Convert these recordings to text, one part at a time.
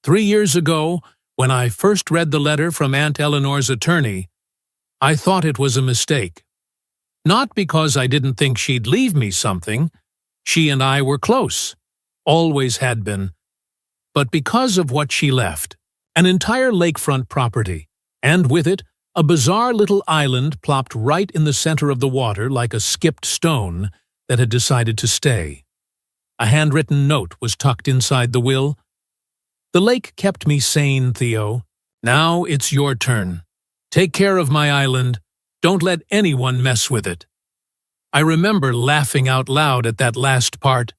3 years ago, when I first read the letter from Aunt Eleanor's attorney, I thought it was a mistake. Not because I didn't think she'd leave me something. She and I were close, always had been, but because of what she left. An entire lakefront property, and with it, a bizarre little island plopped right in the center of the water like a skipped stone that had decided to stay. A handwritten note was tucked inside the will. The lake kept me sane, Theo. Now it's your turn. Take care of my island. Don't let anyone mess with it. I remember laughing out loud at that last part.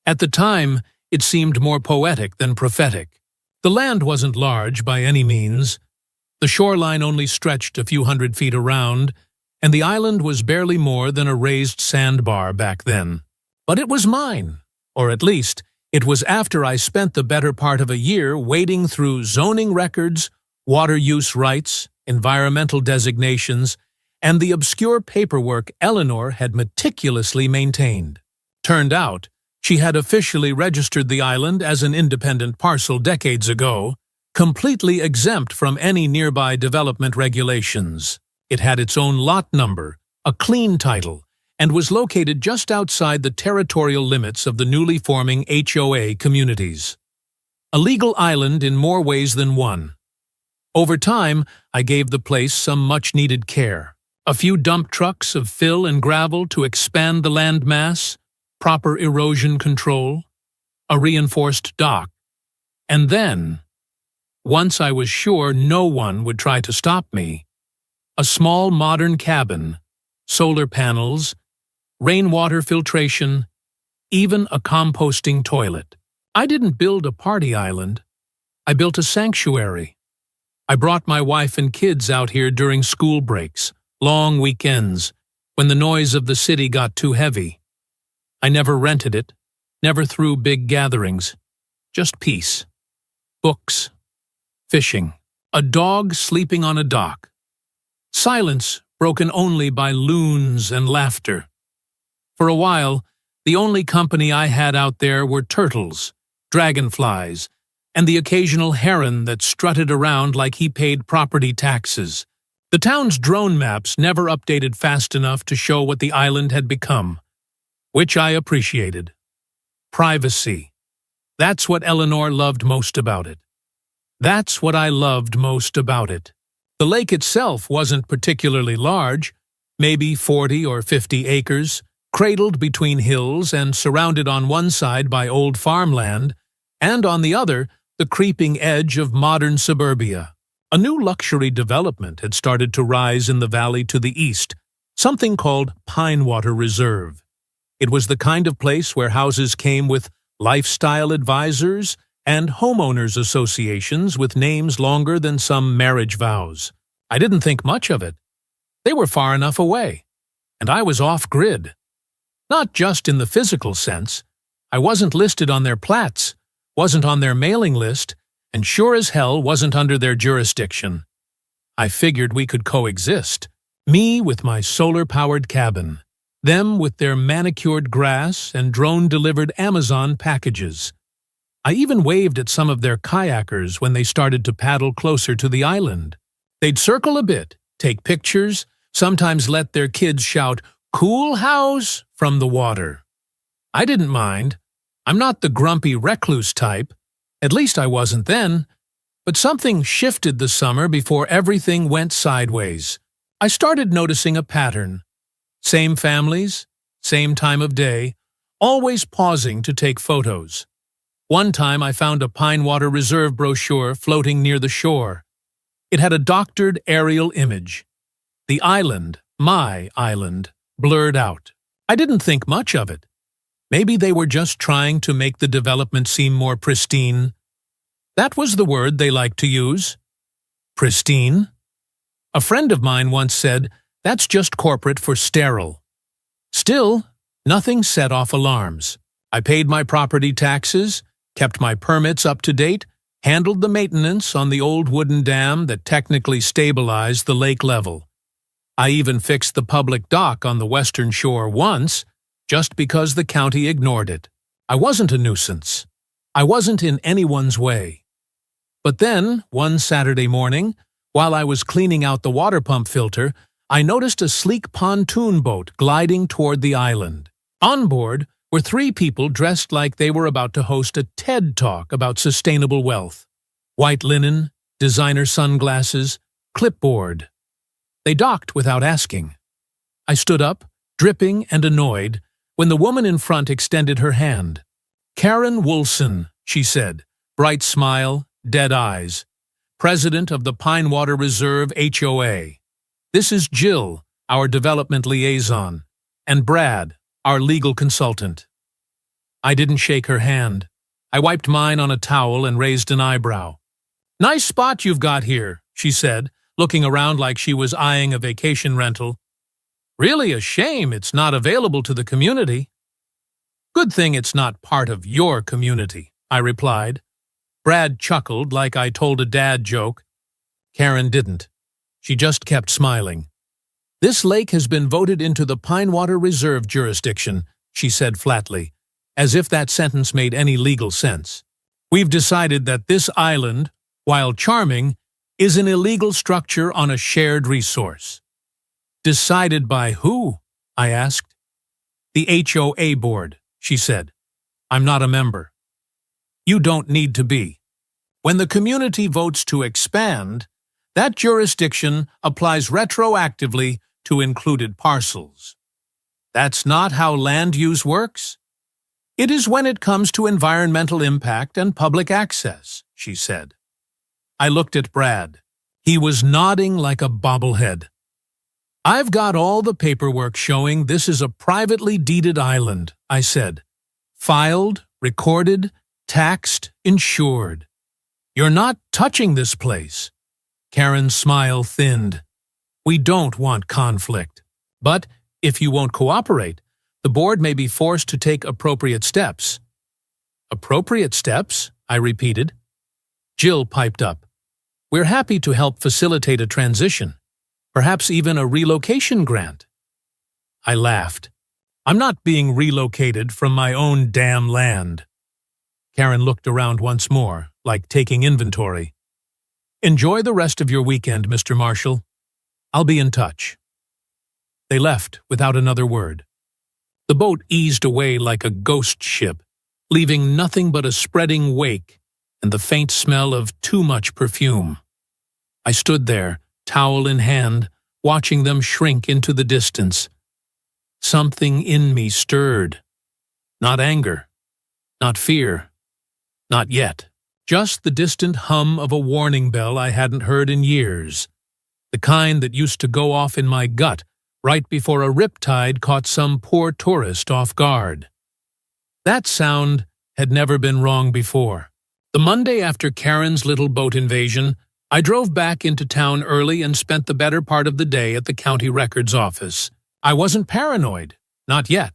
At the time, it seemed more poetic than prophetic. The land wasn't large by any means. The shoreline only stretched a few 100 feet around, and the island was barely more than a raised sandbar back then. But it was mine, or at least, it was after I spent the better part of a year wading through zoning records, water use rights, environmental designations, and the obscure paperwork Eleanor had meticulously maintained. Turned out, she had officially registered the island as an independent parcel decades ago, completely exempt from any nearby development regulations. It had its own lot number, a clean title, and was located just outside the territorial limits of the newly forming HOA communities. A legal island in more ways than one. Over time, I gave the place some much-needed care. A few dump trucks of fill and gravel to expand the landmass, proper erosion control, a reinforced dock. And then, once I was sure no one would try to stop me, a small modern cabin, solar panels, rainwater filtration, even a composting toilet. I didn't build a party island. I built a sanctuary. I brought my wife and kids out here during school breaks, long weekends, when the noise of the city got too heavy. I never rented it, never threw big gatherings, just peace. Books, fishing, a dog sleeping on a dock. Silence broken only by loons and laughter. For a while, the only company I had out there were turtles, dragonflies, and the occasional heron that strutted around like he paid property taxes. The town's drone maps never updated fast enough to show what the island had become, which I appreciated. Privacy. That's what Eleanor loved most about it. That's what I loved most about it. The lake itself wasn't particularly large, maybe 40 or 50 acres, cradled between hills and surrounded on one side by old farmland, and on the other, the creeping edge of modern suburbia. A new luxury development had started to rise in the valley to the east, something called Pinewater Reserve. It was the kind of place where houses came with lifestyle advisors and homeowners associations with names longer than some marriage vows. I didn't think much of it. They were far enough away, and I was off-grid. Not just in the physical sense. I wasn't listed on their plats, wasn't on their mailing list, and sure as hell wasn't under their jurisdiction. I figured we could coexist. Me with my solar-powered cabin, them with their manicured grass and drone-delivered Amazon packages. I even waved at some of their kayakers when they started to paddle closer to the island. They'd circle a bit, take pictures, sometimes let their kids shout, "Cool house," from the water. I didn't mind. I'm not the grumpy recluse type. At least I wasn't then. But something shifted the summer before everything went sideways. I started noticing a pattern. Same families, same time of day, always pausing to take photos. One time I found a Pinewater Reserve brochure floating near the shore. It had a doctored aerial image. The island, my island, blurred out. I didn't think much of it. Maybe they were just trying to make the development seem more pristine. That was the word they liked to use. Pristine? A friend of mine once said, that's just corporate for sterile. Still, nothing set off alarms. I paid my property taxes, kept my permits up to date, handled the maintenance on the old wooden dam that technically stabilized the lake level. I even fixed the public dock on the western shore once, just because the county ignored it. I wasn't a nuisance. I wasn't in anyone's way. But then, one Saturday morning, while I was cleaning out the water pump filter, I noticed a sleek pontoon boat gliding toward the island. On board were 3 people dressed like they were about to host a TED Talk about sustainable wealth. White linen, designer sunglasses, clipboard. They docked without asking. I stood up, dripping and annoyed, when the woman in front extended her hand. "Karen Woolson," she said, bright smile, dead eyes. "President of the Pine Water Reserve HOA. This is Jill, our development liaison, and Brad, our legal consultant." I didn't shake her hand. I wiped mine on a towel and raised an eyebrow. "Nice spot you've got here," she said, looking around like she was eyeing a vacation rental. "Really a shame it's not available to the community." "Good thing it's not part of your community," I replied. Brad chuckled like I told a dad joke. Karen didn't. She just kept smiling. "This lake has been voted into the Pine Water Reserve jurisdiction," she said flatly, as if that sentence made any legal sense. "We've decided that this island, while charming, is an illegal structure on a shared resource." "Decided by who?" I asked. "The HOA board," she said. "I'm not a member." "You don't need to be. When the community votes to expand, that jurisdiction applies retroactively to included parcels. That's not how land use works. It is when it comes to environmental impact and public access," she said. I looked at Brad. He was nodding like a bobblehead. "I've got all the paperwork showing this is a privately deeded island," I said. "Filed, recorded, taxed, insured. You're not touching this place." Karen's smile thinned. "We don't want conflict. But if you won't cooperate, the board may be forced to take appropriate steps." "Appropriate steps?" I repeated. Jill piped up. "We're happy to help facilitate a transition, perhaps even a relocation grant." I laughed. "I'm not being relocated from my own damn land." Karen looked around once more, like taking inventory. "Enjoy the rest of your weekend, Mr. Marshall. I'll be in touch." They left without another word. The boat eased away like a ghost ship, leaving nothing but a spreading wake and the faint smell of too much perfume. I stood there, towel in hand, watching them shrink into the distance. Something in me stirred. Not anger, not fear, not yet. Just the distant hum of a warning bell I hadn't heard in years, the kind that used to go off in my gut right before a riptide caught some poor tourist off guard. That sound had never been wrong before. The Monday after Karen's little boat invasion, I drove back into town early and spent the better part of the day at the county records office. I wasn't paranoid, not yet.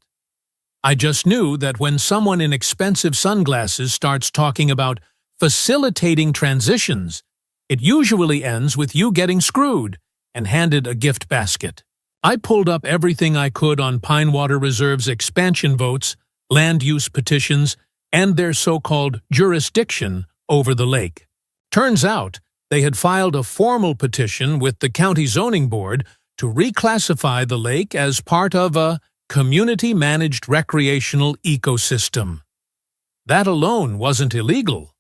I just knew that when someone in expensive sunglasses starts talking about facilitating transitions, it usually ends with you getting screwed and handed a gift basket. I pulled up everything I could on Pine Water Reserve's expansion votes, land use petitions, and their so-called jurisdiction over the lake. Turns out, they had filed a formal petition with the county zoning board to reclassify the lake as part of a community-managed recreational ecosystem. That alone wasn't illegal.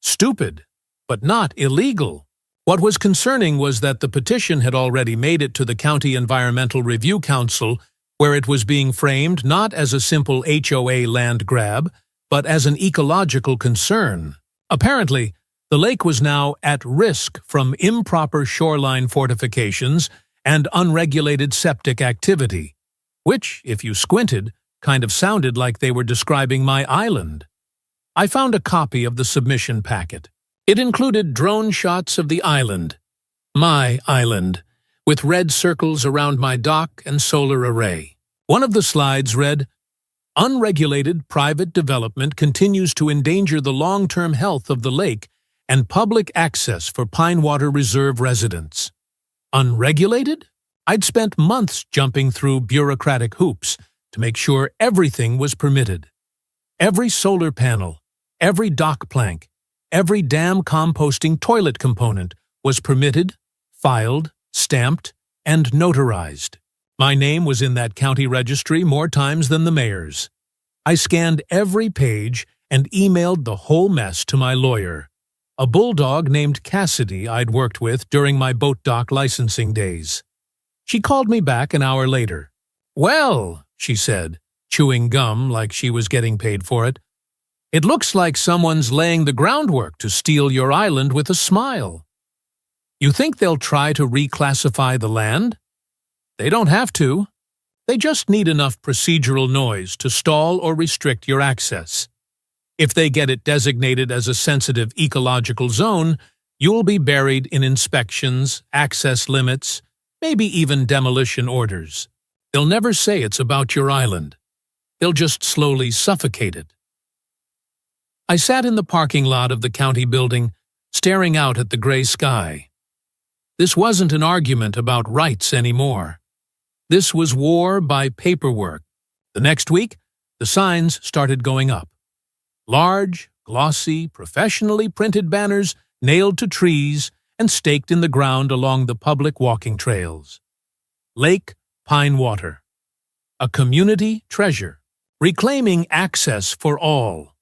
Stupid, but not illegal. What was concerning was that the petition had already made it to the County Environmental Review Council, where it was being framed not as a simple HOA land grab, but as an ecological concern. Apparently, the lake was now at risk from improper shoreline fortifications and unregulated septic activity, which, if you squinted, kind of sounded like they were describing my island. I found a copy of the submission packet. It included drone shots of the island, my island, with red circles around my dock and solar array. One of the slides read, "Unregulated private development continues to endanger the long-term health of the lake and public access for Pine Water Reserve residents." Unregulated? I'd spent months jumping through bureaucratic hoops to make sure everything was permitted. Every solar panel, every dock plank, every damn composting toilet component was permitted, filed, stamped, and notarized. My name was in that county registry more times than the mayor's. I scanned every page and emailed the whole mess to my lawyer, a bulldog named Cassidy I'd worked with during my boat dock licensing days. She called me back an hour later. "Well," she said, chewing gum like she was getting paid for it, "it looks like someone's laying the groundwork to steal your island with a smile. You think they'll try to reclassify the land? They don't have to. They just need enough procedural noise to stall or restrict your access. If they get it designated as a sensitive ecological zone, you'll be buried in inspections, access limits, maybe even demolition orders. They'll never say it's about your island. They'll just slowly suffocate it." I sat in the parking lot of the county building, staring out at the gray sky. This wasn't an argument about rights anymore. This was war by paperwork. The next week, the signs started going up. Large, glossy, professionally printed banners nailed to trees and staked in the ground along the public walking trails. Lake Pine Water. A community treasure, reclaiming access for all.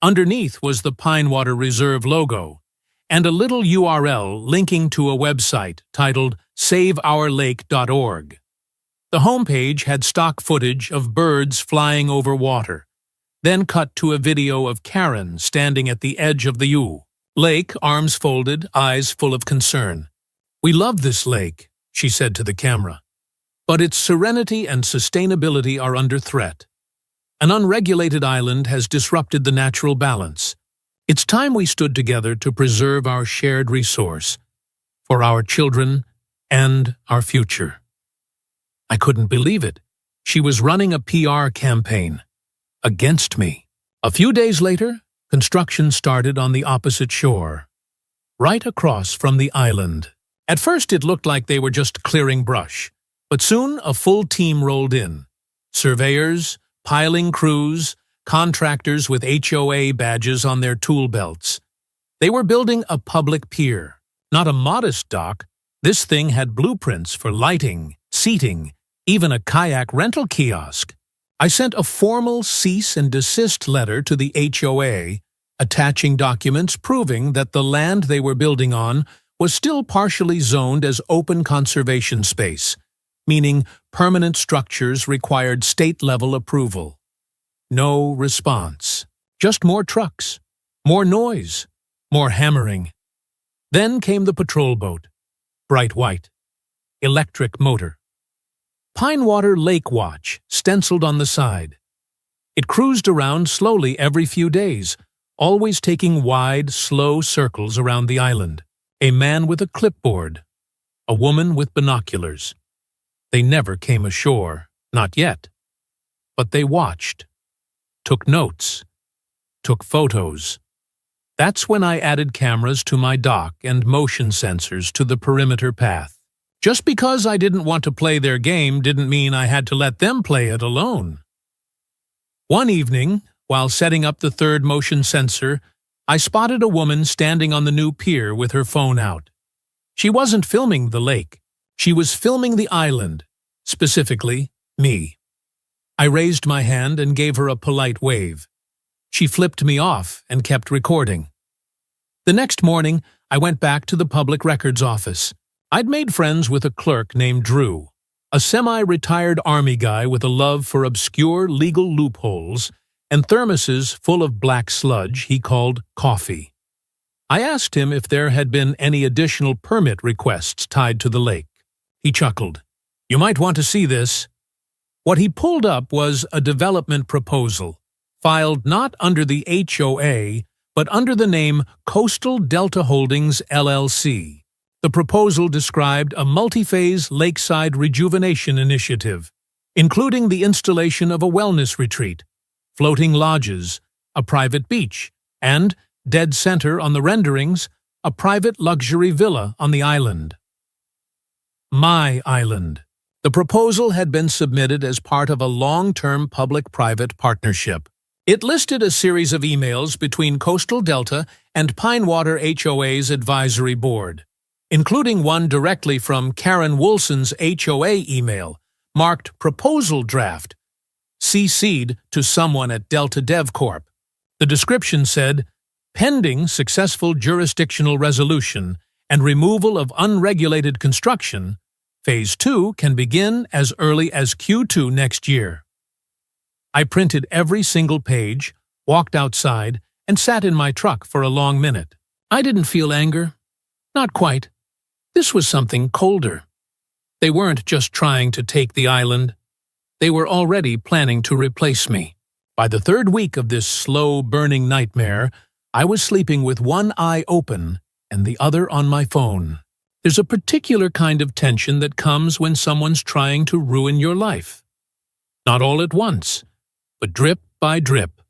Underneath was the Pine Water Reserve logo and a little URL linking to a website titled SaveOurLake.org. The homepage had stock footage of birds flying over water, then cut to a video of Karen standing at the edge of the U. Lake, arms folded, eyes full of concern. "We love this lake," she said to the camera, "but its serenity and sustainability are under threat. An unregulated island has disrupted the natural balance. It's time we stood together to preserve our shared resource, for our children and our future." I couldn't believe it. She was running a PR campaign against me. A few days later, construction started on the opposite shore, right across from the island. At first it looked like they were just clearing brush, but soon a full team rolled in. Surveyors, piling crews, contractors with HOA badges on their tool belts. They were building a public pier, not a modest dock. This thing had blueprints for lighting, seating, even a kayak rental kiosk. I sent a formal cease and desist letter to the HOA, attaching documents proving that the land they were building on was still partially zoned as open conservation space, meaning permanent structures required state-level approval. No response. Just more trucks, more noise, more hammering. Then came the patrol boat, bright white, electric motor. Pine Water Lake Watch, stenciled on the side. It cruised around slowly every few days, always taking wide, slow circles around the island. A man with a clipboard, a woman with binoculars. They never came ashore, not yet. But they watched, took notes, took photos. That's when I added cameras to my dock and motion sensors to the perimeter path. Just because I didn't want to play their game didn't mean I had to let them play it alone. One evening, while setting up the third motion sensor, I spotted a woman standing on the new pier with her phone out. She wasn't filming the lake. She was filming the island, specifically me. I raised my hand and gave her a polite wave. She flipped me off and kept recording. The next morning, I went back to the public records office. I'd made friends with a clerk named Drew, a semi-retired Army guy with a love for obscure legal loopholes and thermoses full of black sludge he called coffee. I asked him if there had been any additional permit requests tied to the lake. He chuckled. "You might want to see this." What he pulled up was a development proposal, filed not under the HOA, but under the name Coastal Delta Holdings, LLC. The proposal described a multi-phase lakeside rejuvenation initiative, including the installation of a wellness retreat, floating lodges, a private beach, and, dead center on the renderings, a private luxury villa on the island. My island. The proposal had been submitted as part of a long-term public-private partnership. It listed a series of emails between Coastal Delta and Pinewater HOA's advisory board, including one directly from Karen Woolson's HOA email, marked Proposal Draft, CC'd to someone at Delta Dev Corp. The description said, pending successful jurisdictional resolution and removal of unregulated construction, Phase 2 can begin as early as Q2 next year. I printed every single page, walked outside, and sat in my truck for a long minute. I didn't feel anger. Not quite. This was something colder. They weren't just trying to take the island. They were already planning to replace me. By the third week of this slow-burning nightmare, I was sleeping with one eye open and the other on my phone. There's a particular kind of tension that comes when someone's trying to ruin your life. Not all at once, but drip by drip,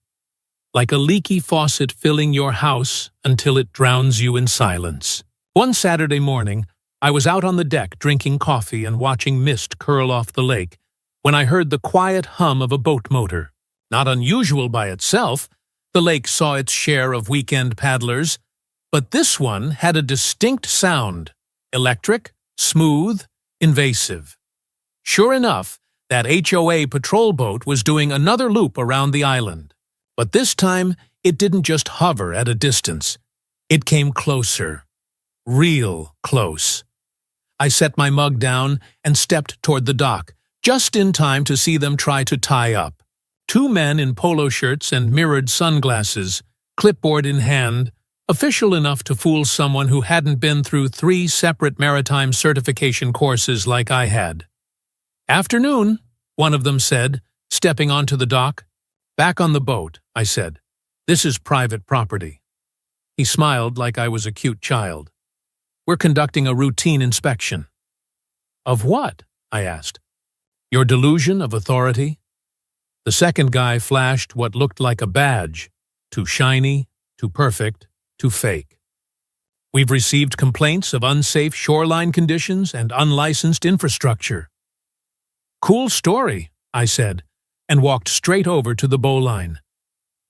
like a leaky faucet filling your house until it drowns you in silence. One Saturday morning, I was out on the deck drinking coffee and watching mist curl off the lake when I heard the quiet hum of a boat motor. Not unusual by itself, the lake saw its share of weekend paddlers, but this one had a distinct sound, electric, smooth, invasive. Sure enough, that HOA patrol boat was doing another loop around the island. But this time, it didn't just hover at a distance. It came closer. Real close. I set my mug down and stepped toward the dock, just in time to see them try to tie up. Two men in polo shirts and mirrored sunglasses, clipboard in hand, official enough to fool someone who hadn't been through 3 separate maritime certification courses like I had. "Afternoon," one of them said, stepping onto the dock. "Back on the boat," I said. "This is private property." He smiled like I was a cute child. "We're conducting a routine inspection." "Of what?" I asked. "Your delusion of authority?" The second guy flashed what looked like a badge. Too shiny, too perfect, too fake. "We've received complaints of unsafe shoreline conditions and unlicensed infrastructure." "Cool story," I said, and walked straight over to the bowline.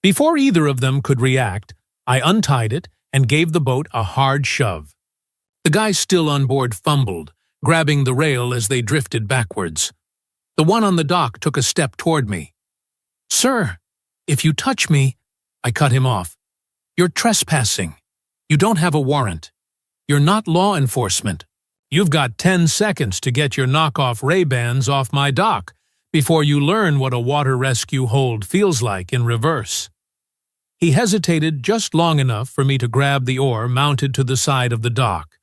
Before either of them could react, I untied it and gave the boat a hard shove. The guy still on board fumbled, grabbing the rail as they drifted backwards. The one on the dock took a step toward me. "Sir, if you touch me," I cut him off. "You're trespassing. You don't have a warrant. You're not law enforcement. You've got 10 seconds to get your knockoff Ray-Bans off my dock before you learn what a water rescue hold feels like in reverse." He hesitated just long enough for me to grab the oar mounted to the side of the dock.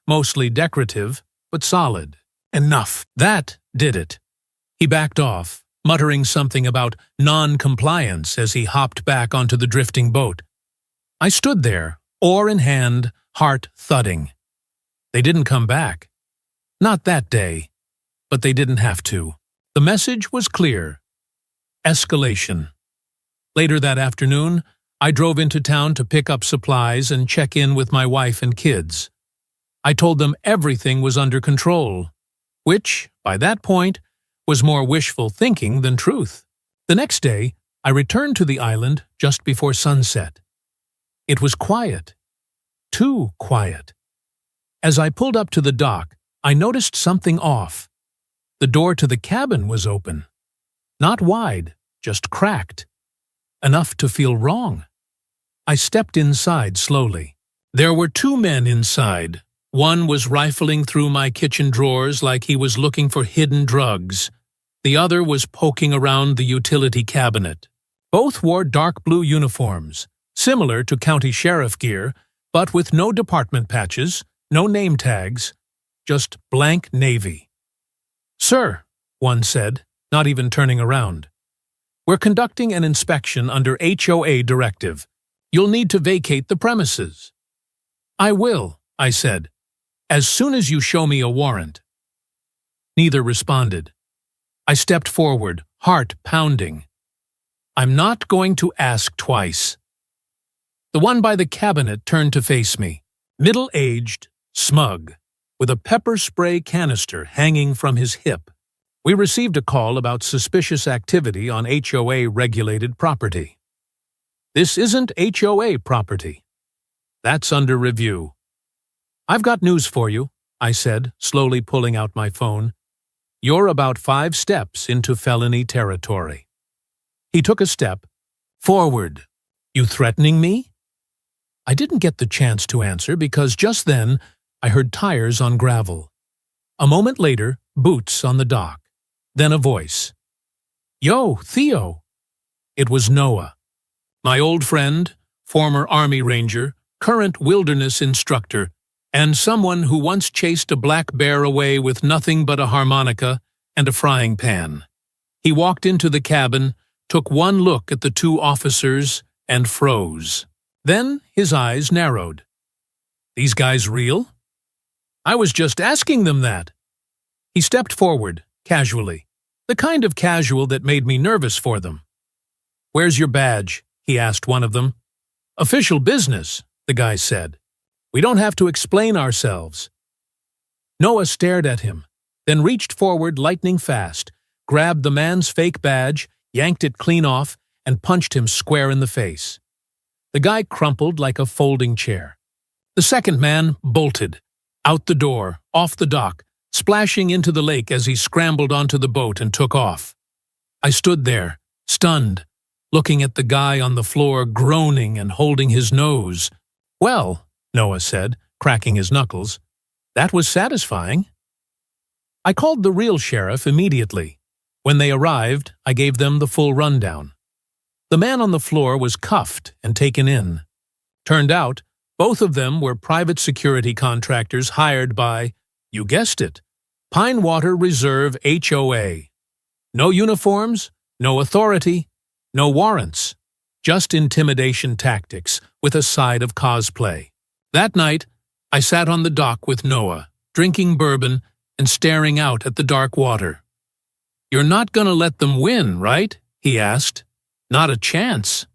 Mostly decorative, but solid. Enough. That did it. He backed off, muttering something about non-compliance as he hopped back onto the drifting boat. I stood there, oar in hand, heart thudding. They didn't come back. Not that day, but they didn't have to. The message was clear. Escalation. Later that afternoon, I drove into town to pick up supplies and check in with my wife and kids. I told them everything was under control, which, by that point, was more wishful thinking than truth. The next day, I returned to the island just before sunset. It was quiet. Too quiet. As I pulled up to the dock, I noticed something off. The door to the cabin was open. Not wide, just cracked. Enough to feel wrong. I stepped inside slowly. There were 2 men inside. One was rifling through my kitchen drawers like he was looking for hidden drugs. The other was poking around the utility cabinet. Both wore dark blue uniforms, similar to county sheriff gear, but with no department patches, no name tags, just blank navy. "Sir," one said, not even turning around. "We're conducting an inspection under HOA directive. You'll need to vacate the premises." "I will," I said, "as soon as you show me a warrant." Neither responded. I stepped forward, heart pounding. I'm not going to ask twice. The one by the cabinet turned to face me, middle-aged, smug, with a pepper spray canister hanging from his hip. We received a call about suspicious activity on HOA-regulated property. "This isn't HOA property." That's under review. I've got news for you, I said, slowly pulling out my phone. You're about 5 steps into felony territory. He took a step forward. You threatening me? I didn't get the chance to answer because just then I heard tires on gravel. A moment later, boots on the dock. Then a voice. Yo, Theo. It was Noah. My old friend, former Army Ranger, current wilderness instructor, and someone who once chased a black bear away with nothing but a harmonica and a frying pan. He walked into the cabin, took one look at the 2 officers, and froze. Then his eyes narrowed. These guys real? I was just asking them that. He stepped forward, casually, the kind of casual that made me nervous for them. Where's your badge? He asked one of them. Official business, the guy said. We don't have to explain ourselves. Noah stared at him, then reached forward lightning fast, grabbed the man's fake badge, yanked it clean off, and punched him square in the face. The guy crumpled like a folding chair. The second man bolted, out the door, off the dock, splashing into the lake as he scrambled onto the boat and took off. I stood there, stunned, looking at the guy on the floor groaning and holding his nose. Well, Noah said, cracking his knuckles, that was satisfying. I called the real sheriff immediately. When they arrived, I gave them the full rundown. The man on the floor was cuffed and taken in. Turned out, both of them were private security contractors hired by, you guessed it, Pine Water Reserve HOA. No uniforms, no authority, no warrants, just intimidation tactics with a side of cosplay. That night, I sat on the dock with Noah, drinking bourbon and staring out at the dark water. You're not going to let them win, right? He asked. Not a chance.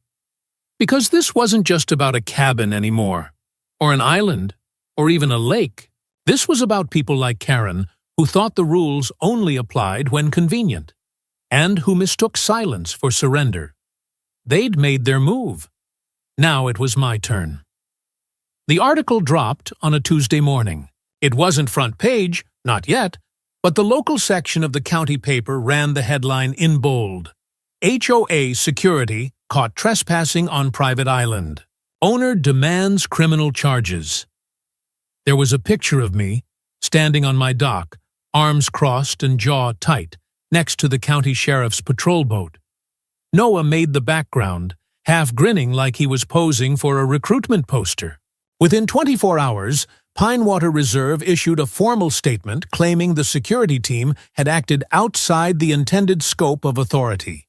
Because this wasn't just about a cabin anymore, or an island, or even a lake. This was about people like Karen, who thought the rules only applied when convenient, and who mistook silence for surrender. They'd made their move. Now it was my turn. The article dropped on a Tuesday morning. It wasn't front page, not yet, but the local section of the county paper ran the headline in bold. HOA security caught trespassing on private island. Owner demands criminal charges. There was a picture of me, standing on my dock, arms crossed and jaw tight, next to the county sheriff's patrol boat. Noah made the background, half grinning like he was posing for a recruitment poster. Within 24 hours, Pine Water Reserve issued a formal statement claiming the security team had acted outside the intended scope of authority,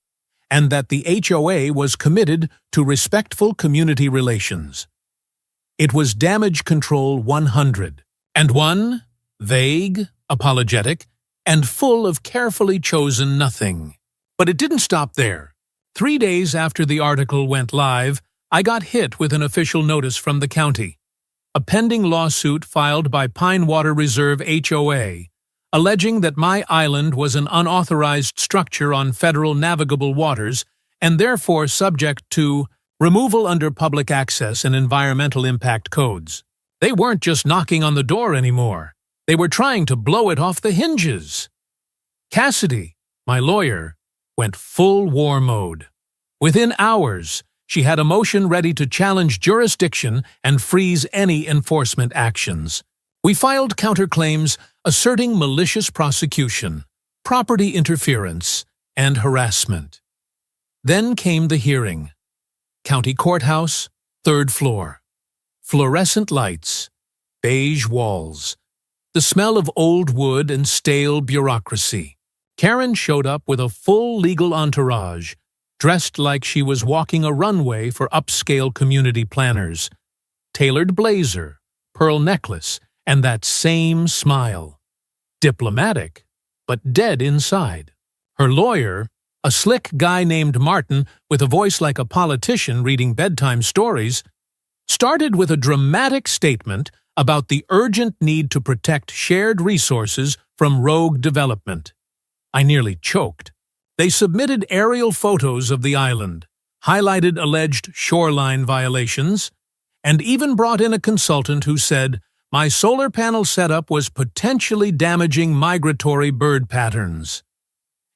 and that the HOA was committed to respectful community relations. It was damage control 100, and one, vague, apologetic, and full of carefully chosen nothing. But it didn't stop there. 3 days after the article went live, I got hit with an official notice from the county. A pending lawsuit filed by Pine Water Reserve HOA, alleging that my island was an unauthorized structure on federal navigable waters and therefore subject to removal under public access and environmental impact codes. They weren't just knocking on the door anymore. They were trying to blow it off the hinges. Cassidy, my lawyer, went full war mode. Within hours, she had a motion ready to challenge jurisdiction and freeze any enforcement actions. We filed counterclaims asserting malicious prosecution, property interference, and harassment. Then came the hearing. County courthouse, 3rd floor. Fluorescent lights, beige walls, the smell of old wood and stale bureaucracy. Karen showed up with a full legal entourage, dressed like she was walking a runway for upscale community planners. Tailored blazer, pearl necklace, and that same smile. Diplomatic, but dead inside. Her lawyer, a slick guy named Martin with a voice like a politician reading bedtime stories, started with a dramatic statement about the urgent need to protect shared resources from rogue development. I nearly choked. They submitted aerial photos of the island, highlighted alleged shoreline violations, and even brought in a consultant who said my solar panel setup was potentially damaging migratory bird patterns.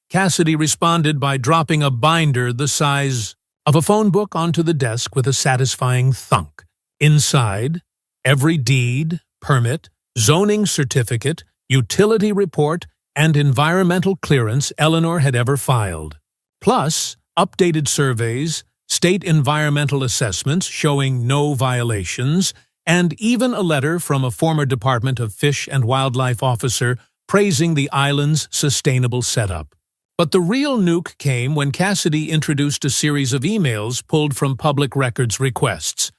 Cassidy responded by dropping a binder the size of a phone book onto the desk with a satisfying thunk. Inside, every deed, permit, zoning certificate, utility report, and environmental clearance Eleanor had ever filed. Plus, updated surveys, state environmental assessments showing no violations, and even a letter from a former Department of Fish and Wildlife officer praising the island's sustainable setup. But the real nuke came when Cassidy introduced a series of emails pulled from public records requests,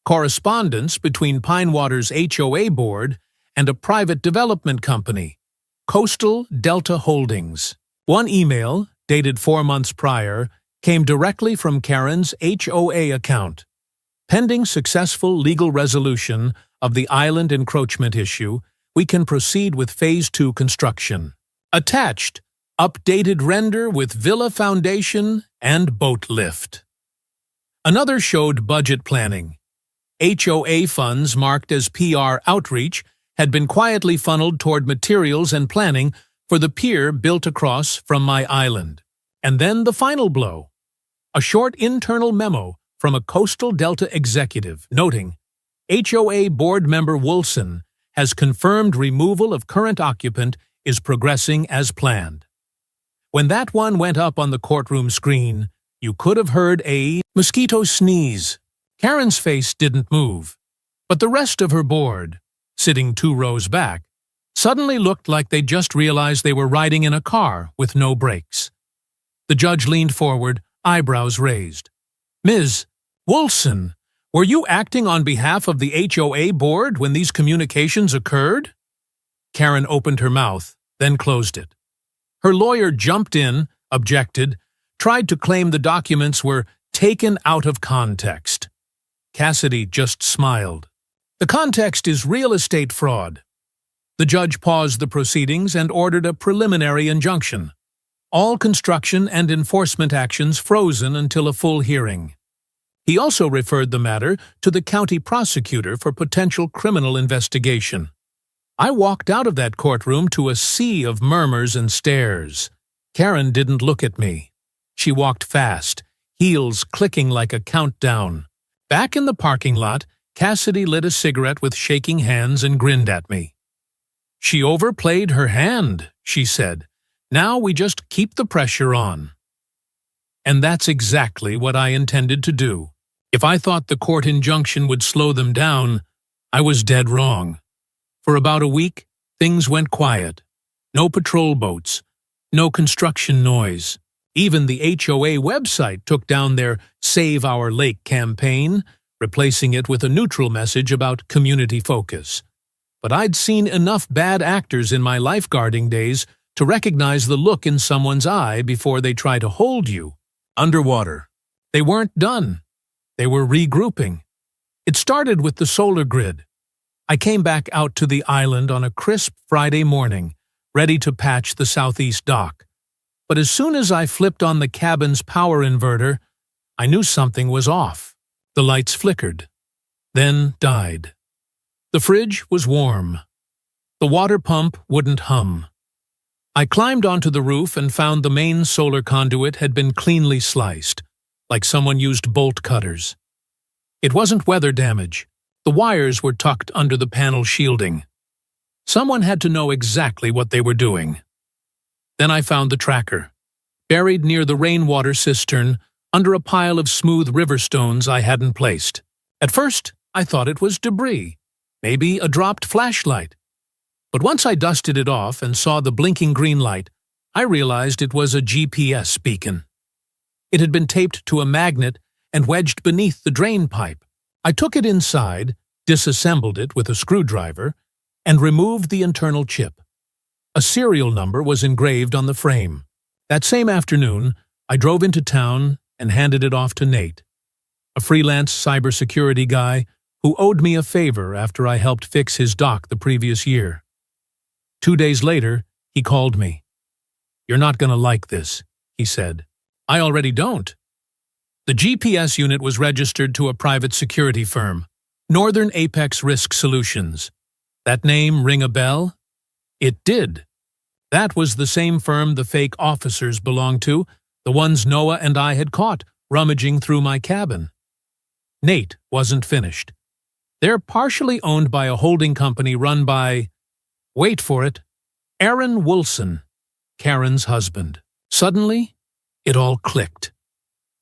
correspondence between Pine Water's HOA board and a private development company, Coastal Delta Holdings. One email, dated 4 months prior, came directly from Karen's HOA account. Pending successful legal resolution of the island encroachment issue, we can proceed with Phase 2 construction. Attached, updated render with villa foundation and boat lift. Another showed budget planning. HOA funds marked as PR outreach had been quietly funneled toward materials and planning for the pier built across from my island. And then the final blow. A short internal memo from a Coastal Delta executive noting, HOA board member Wolson has confirmed removal of current occupant is progressing as planned. When that one went up on the courtroom screen, you could have heard a mosquito sneeze. Karen's face didn't move, but the rest of her board, sitting 2 rows back, suddenly looked like they'd just realized they were riding in a car with no brakes. The judge leaned forward, eyebrows raised. Ms. Wolson, were you acting on behalf of the HOA board when these communications occurred? Karen opened her mouth, then closed it. Her lawyer jumped in, objected, tried to claim the documents were taken out of context. Cassidy just smiled. The context is real estate fraud. The judge paused the proceedings and ordered a preliminary injunction. All construction and enforcement actions frozen until a full hearing. He also referred the matter to the county prosecutor for potential criminal investigation. I walked out of that courtroom to a sea of murmurs and stares. Karen didn't look at me. She walked fast, heels clicking like a countdown. Back in the parking lot, Cassidy lit a cigarette with shaking hands and grinned at me. She overplayed her hand, she said. Now we just keep the pressure on. And that's exactly what I intended to do. If I thought the court injunction would slow them down, I was dead wrong. For about a week, things went quiet. No patrol boats, no construction noise. Even the HOA website took down their Save Our Lake campaign, replacing it with a neutral message about community focus. But I'd seen enough bad actors in my lifeguarding days to recognize the look in someone's eye before they try to hold you underwater. They weren't done. They were regrouping. It started with the solar grid. I came back out to the island on a crisp Friday morning, ready to patch the southeast dock. But as soon as I flipped on the cabin's power inverter, I knew something was off. The lights flickered, then died. The fridge was warm. The water pump wouldn't hum. I climbed onto the roof and found the main solar conduit had been cleanly sliced, like someone used bolt cutters. It wasn't weather damage. The wires were tucked under the panel shielding. Someone had to know exactly what they were doing. Then I found the tracker, buried near the rainwater cistern under a pile of smooth river stones I hadn't placed. At first, I thought it was debris, maybe a dropped flashlight. But once I dusted it off and saw the blinking green light, I realized it was a GPS beacon. It had been taped to a magnet and wedged beneath the drain pipe. I took it inside, disassembled it with a screwdriver, and removed the internal chip. A serial number was engraved on the frame. That same afternoon, I drove into town and handed it off to Nate, a freelance cybersecurity guy who owed me a favor after I helped fix his dock the previous year. 2 days later, he called me. "You're not going to like this," he said. "I already don't." The GPS unit was registered to a private security firm. Northern Apex Risk Solutions. That name ring a bell? It did. That was the same firm the fake officers belonged to, the ones Noah and I had caught rummaging through my cabin. Nate wasn't finished. They're partially owned by a holding company run by, wait for it, Aaron Woolson, Karen's husband. Suddenly, it all clicked.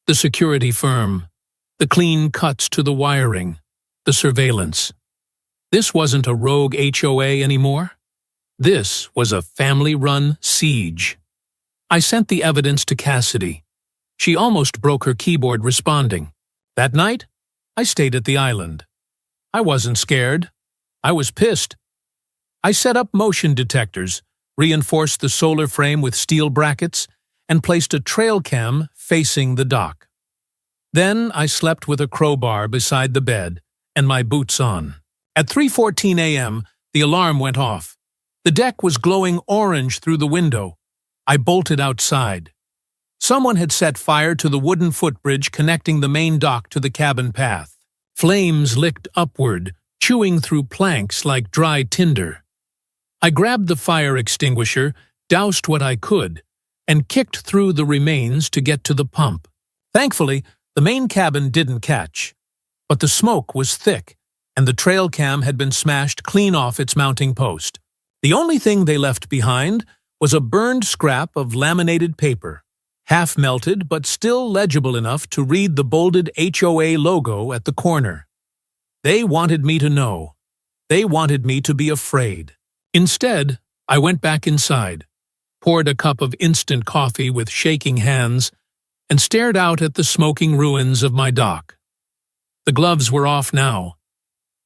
The security firm, the clean cuts to the wiring, the surveillance. This wasn't a rogue HOA anymore. This was a family-run siege. I sent the evidence to Cassidy. She almost broke her keyboard responding. That night, I stayed at the island. I wasn't scared. I was pissed. I set up motion detectors, reinforced the solar frame with steel brackets, and placed a trail cam facing the dock. Then I slept with a crowbar beside the bed and my boots on. At 3:14 a.m., the alarm went off. The deck was glowing orange through the window. I bolted outside. Someone had set fire to the wooden footbridge connecting the main dock to the cabin path. Flames licked upward, chewing through planks like dry tinder. I grabbed the fire extinguisher, doused what I could, and kicked through the remains to get to the pump. Thankfully, the main cabin didn't catch. But the smoke was thick, and the trail cam had been smashed clean off its mounting post. The only thing they left behind was a burned scrap of laminated paper, half melted but still legible enough to read the bolded HOA logo at the corner. They wanted me to know. They wanted me to be afraid. Instead, I went back inside, poured a cup of instant coffee with shaking hands, and stared out at the smoking ruins of my dock. The gloves were off now.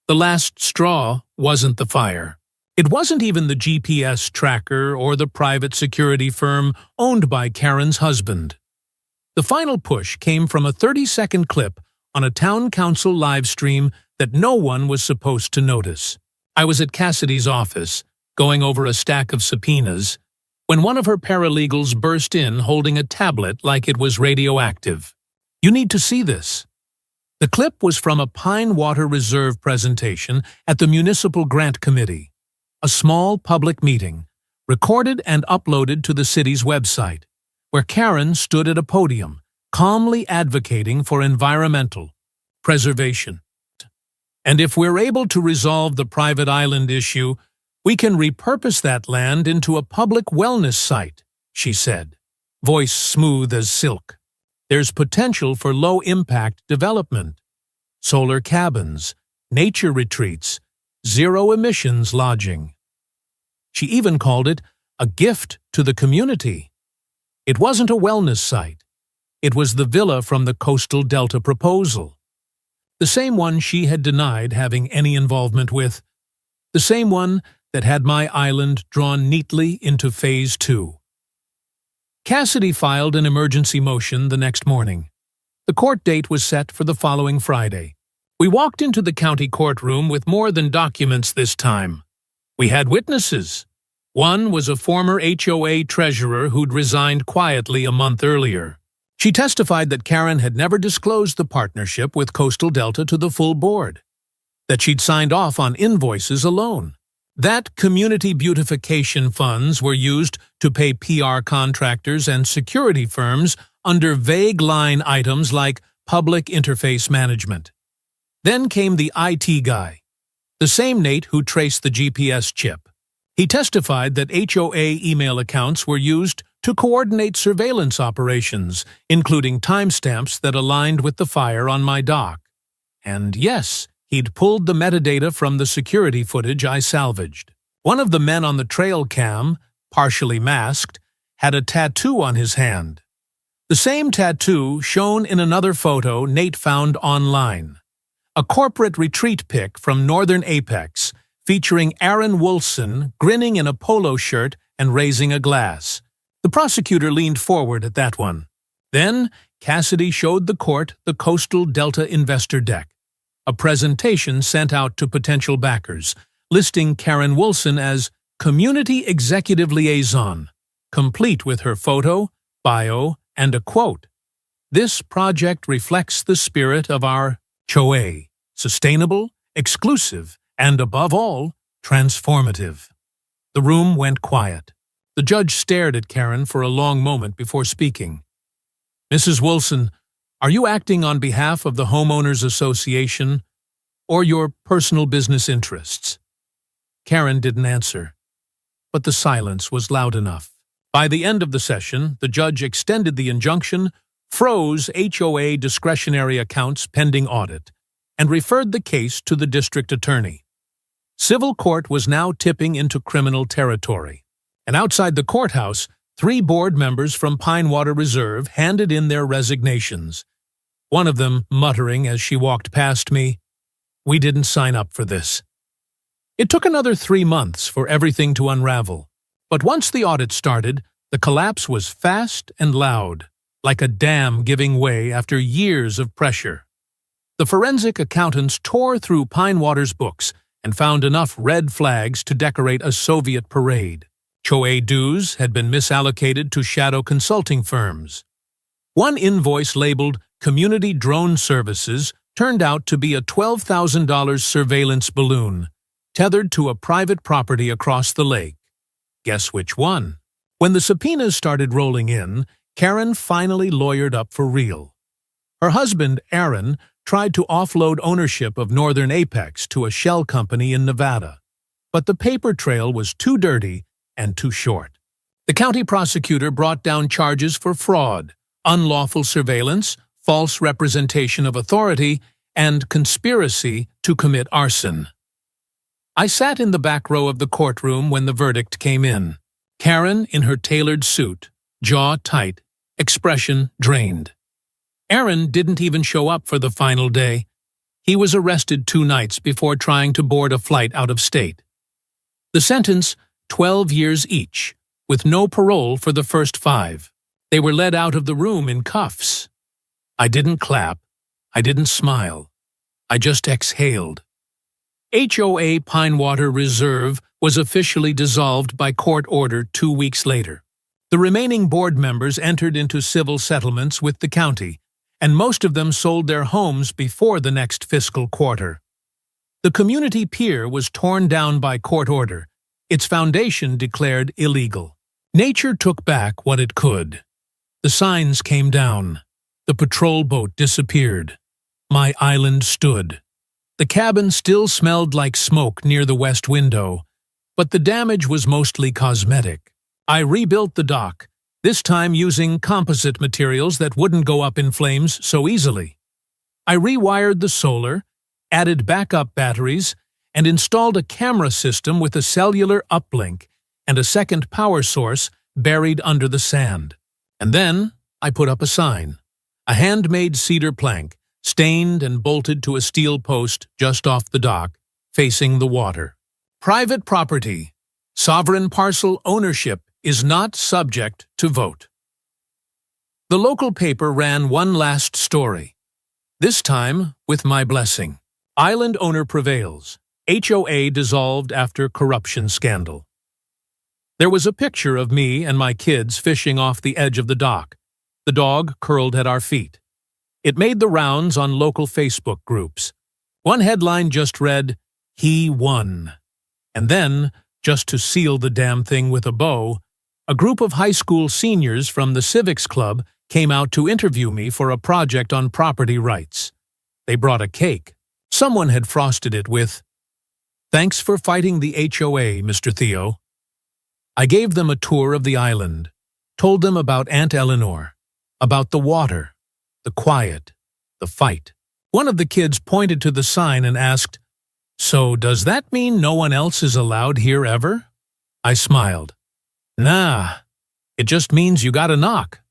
The last straw wasn't the fire. It wasn't even the GPS tracker or the private security firm owned by Karen's husband. The final push came from a 30-second clip on a town council live stream that no one was supposed to notice. I was at Cassidy's office, going over a stack of subpoenas, when one of her paralegals burst in holding a tablet like it was radioactive. "You need to see this." The clip was from a Pine Water Reserve presentation at the Municipal Grant Committee, a small public meeting, recorded and uploaded to the city's website, where Karen stood at a podium, calmly advocating for environmental preservation. "And if we're able to resolve the private island issue, we can repurpose that land into a public wellness site," she said, voice smooth as silk. "There's potential for low-impact development, solar cabins, nature retreats, zero-emissions lodging." She even called it a gift to the community. It wasn't a wellness site. It was the villa from the Coastal Delta proposal. The same one she had denied having any involvement with. The same one that had my island drawn neatly into Phase 2. Cassidy filed an emergency motion the next morning. The court date was set for the following Friday. We walked into the county courtroom with more than documents this time. We had witnesses. One was a former HOA treasurer who'd resigned quietly a month earlier. She testified that Karen had never disclosed the partnership with Coastal Delta to the full board, that she'd signed off on invoices alone, that community beautification funds were used to pay PR contractors and security firms under vague line items like public interface management. Then came the IT guy, the same Nate who traced the GPS chip. He testified that HOA email accounts were used to coordinate surveillance operations, including timestamps that aligned with the fire on my dock. And yes, he'd pulled the metadata from the security footage I salvaged. One of the men on the trail cam, partially masked, had a tattoo on his hand. The same tattoo shown in another photo Nate found online. A corporate retreat pic from Northern Apex, featuring Aaron Woolson grinning in a polo shirt and raising a glass. The prosecutor leaned forward at that one. Then, Cassidy showed the court the Coastal Delta investor deck, a presentation sent out to potential backers, listing Karen Woolson as Community Executive Liaison, complete with her photo, bio, and a quote. "This project reflects the spirit of our HOA, sustainable exclusive, and above all, transformative. The room went quiet. The judge stared at Karen for a long moment before speaking. "Mrs. Wilson, are you acting on behalf of the Homeowners Association or your personal business interests?" Karen didn't answer, but the silence was loud enough. By the end of the session, the judge extended the injunction, froze HOA discretionary accounts pending audit, and referred the case to the district attorney. Civil court was now tipping into criminal territory, and outside the courthouse, 3 board members from Pinewater Reserve handed in their resignations, one of them muttering as she walked past me, "We didn't sign up for this." It took another 3 months for everything to unravel, but once the audit started, the collapse was fast and loud, like a dam giving way after years of pressure. The forensic accountants tore through Pinewater's books and found enough red flags to decorate a Soviet parade. HOA dues had been misallocated to shadow consulting firms. One invoice labeled Community Drone Services turned out to be a $12,000 surveillance balloon, tethered to a private property across the lake. Guess which one? When the subpoenas started rolling in, Karen finally lawyered up for real. Her husband, Aaron, tried to offload ownership of Northern Apex to a shell company in Nevada, but the paper trail was too dirty and too short. The county prosecutor brought down charges for fraud, unlawful surveillance, false representation of authority, and conspiracy to commit arson. I sat in the back row of the courtroom when the verdict came in. Karen in her tailored suit, jaw tight, expression drained. Aaron didn't even show up for the final day. He was arrested 2 nights before trying to board a flight out of state. The sentence, 12 years each, with no parole for the first 5. They were led out of the room in cuffs. I didn't clap. I didn't smile. I just exhaled. HOA Pinewater Reserve was officially dissolved by court order 2 weeks later. The remaining board members entered into civil settlements with the county, and most of them sold their homes before the next fiscal quarter. The community pier was torn down by court order, its foundation declared illegal. Nature took back what it could. The signs came down. The patrol boat disappeared. My island stood. The cabin still smelled like smoke near the west window, but the damage was mostly cosmetic. I rebuilt the dock, this time using composite materials that wouldn't go up in flames so easily. I rewired the solar, added backup batteries, and installed a camera system with a cellular uplink and a second power source buried under the sand. And then I put up a sign, a handmade cedar plank, stained and bolted to a steel post just off the dock, facing the water. Private property. Sovereign parcel ownership is not subject to vote. The local paper ran one last story, this time with my blessing. Island owner prevails. HOA dissolved after corruption scandal. There was a picture of me and my kids fishing off the edge of the dock, the dog curled at our feet. It made the rounds on local Facebook groups. One headline just read, "He won." And then, just to seal the damn thing with a bow, a group of high school seniors from the Civics Club came out to interview me for a project on property rights. They brought a cake. Someone had frosted it with, "Thanks for fighting the HOA, Mr. Theo." I gave them a tour of the island, told them about Aunt Eleanor, about the water, the quiet, the fight. One of the kids pointed to the sign and asked, "So does that mean no one else is allowed here ever?" I smiled. "Nah, it just means you gotta knock."